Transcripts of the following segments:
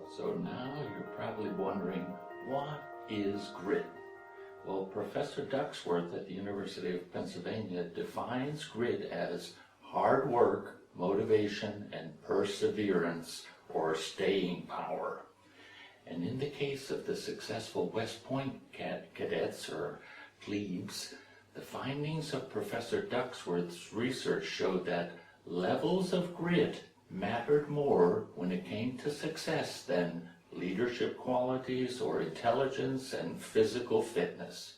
So now you're probably wondering, what is grit? Well, Professor Ducksworth at the University of Pennsylvania defines grit as hard work, motivation, and perseverance, or staying power. And in the case of the successful West Point cadets or plebes, the findings of Professor Ducksworth's research showed that levels of grit mattered more when it came to success than leadership qualities or intelligence and physical fitness.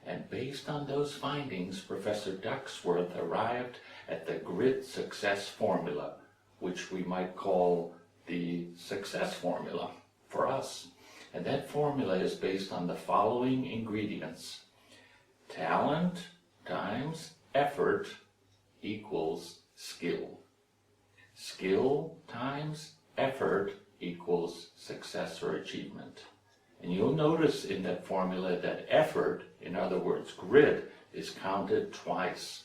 And based on those findings, Professor Ducksworth arrived at the grit success formula, which we might call the success formula for us. And that formula is based on the following ingredients: talent times effort equals skill. Skill times effort equals success or achievement. And you'll notice in that formula that effort, in other words, grit, is counted twice.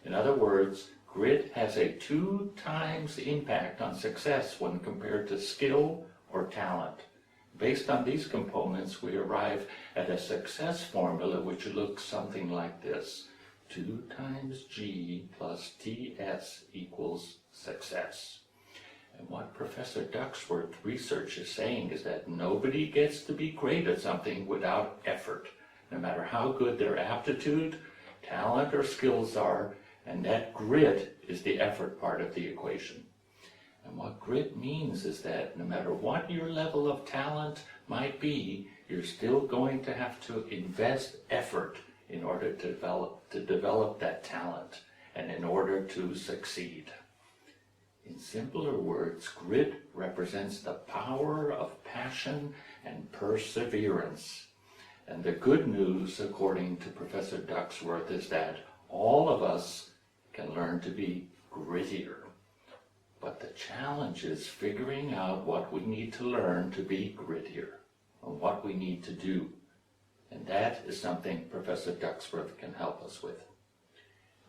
In other words, grit has a 2 times impact on success when compared to skill or talent. Based on these components, we arrive at a success formula which looks something like this: 2 times G plus TS equals success. And what Professor Ducksworth's research is saying is that nobody gets to be great at something without effort, no matter how good their aptitude, talent, or skills are, and that grit is the effort part of the equation. And what grit means is that no matter what your level of talent might be, you're still going to have to invest effort in order to develop that talent and in order to succeed. In simpler words, grit represents the power of passion and perseverance. And the good news, according to Professor Ducksworth, is that all of us can learn to be grittier. But the challenge is figuring out what we need to learn to be grittier, and what we need to do. And that is something Professor Ducksworth can help us with.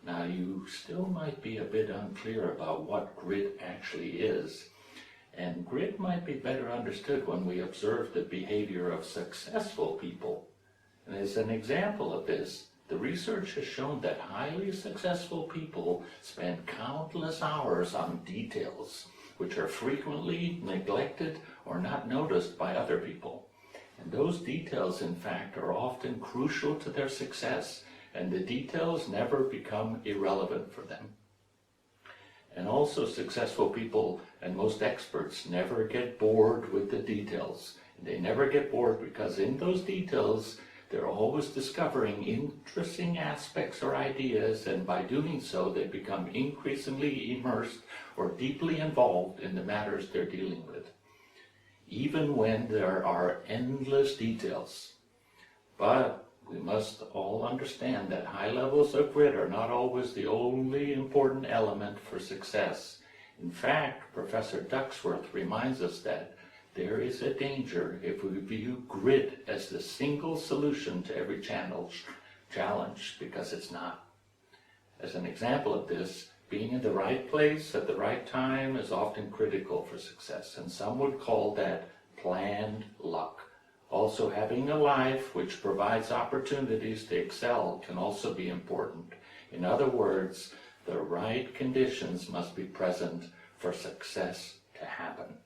Now, you still might be a bit unclear about what grit actually is, and grit might be better understood when we observe the behavior of successful people. And as an example of this, the research has shown that highly successful people spend countless hours on details, which are frequently neglected or not noticed by other people. And those details, in fact, are often crucial to their success, and the details never become irrelevant for them. And also, successful people and most experts never get bored with the details. They never get bored because in those details, they're always discovering interesting aspects or ideas, and by doing so, they become increasingly immersed or deeply involved in the matters they're dealing with, even when there are endless details. But we must all understand that high levels of grit are not always the only important element for success. In fact, Professor Ducksworth reminds us that there is a danger if we view grit as the single solution to every challenge, because it's not. As an example of this, being in the right place at the right time is often critical for success, and some would call that planned luck. Also, having a life which provides opportunities to excel can also be important. In other words, the right conditions must be present for success to happen.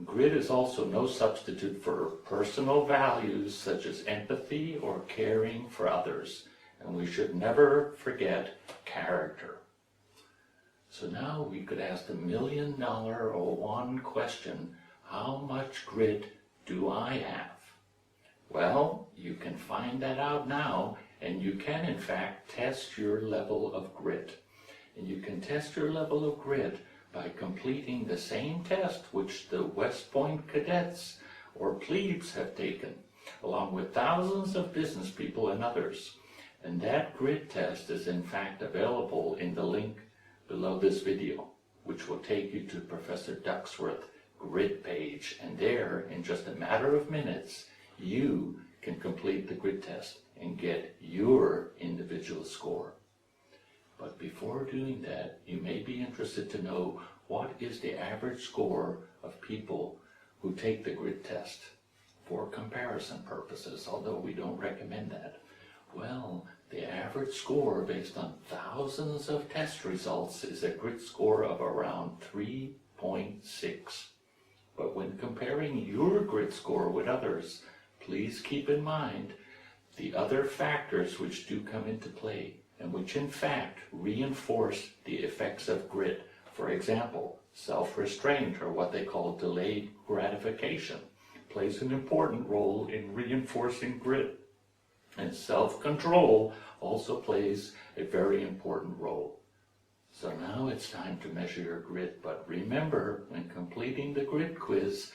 Grit is also no substitute for personal values such as empathy or caring for others, and we should never forget character. So now we could ask the $1 million or one question: how much grit do I have? Well, you can find that out now, and you can in fact test your level of grit. And you can test your level of grit by completing the same test which the West Point cadets or plebes have taken, along with thousands of business people and others. And that grit test is in fact available in the link below this video, which will take you to Professor Ducksworth's grit page, and there, in just a matter of minutes, you can complete the grit test and get your individual score. But before doing that, you may be interested to know what is the average score of people who take the grit test for comparison purposes, although we don't recommend that. Well, the average score based on thousands of test results is a grit score of around 3.6. But when comparing your grit score with others, please keep in mind the other factors which do come into play and which in fact reinforce the effects of grit. For example, self-restraint, or what they call delayed gratification, plays an important role in reinforcing grit. And self-control also plays a very important role. So now it's time to measure your grit, but remember, when completing the grit quiz,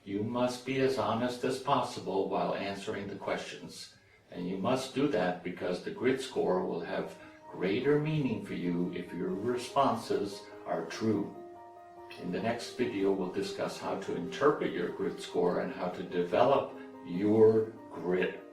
you must be as honest as possible while answering the questions. And you must do that because the grit score will have greater meaning for you if your responses are true. In the next video, we'll discuss how to interpret your grit score and how to develop your grit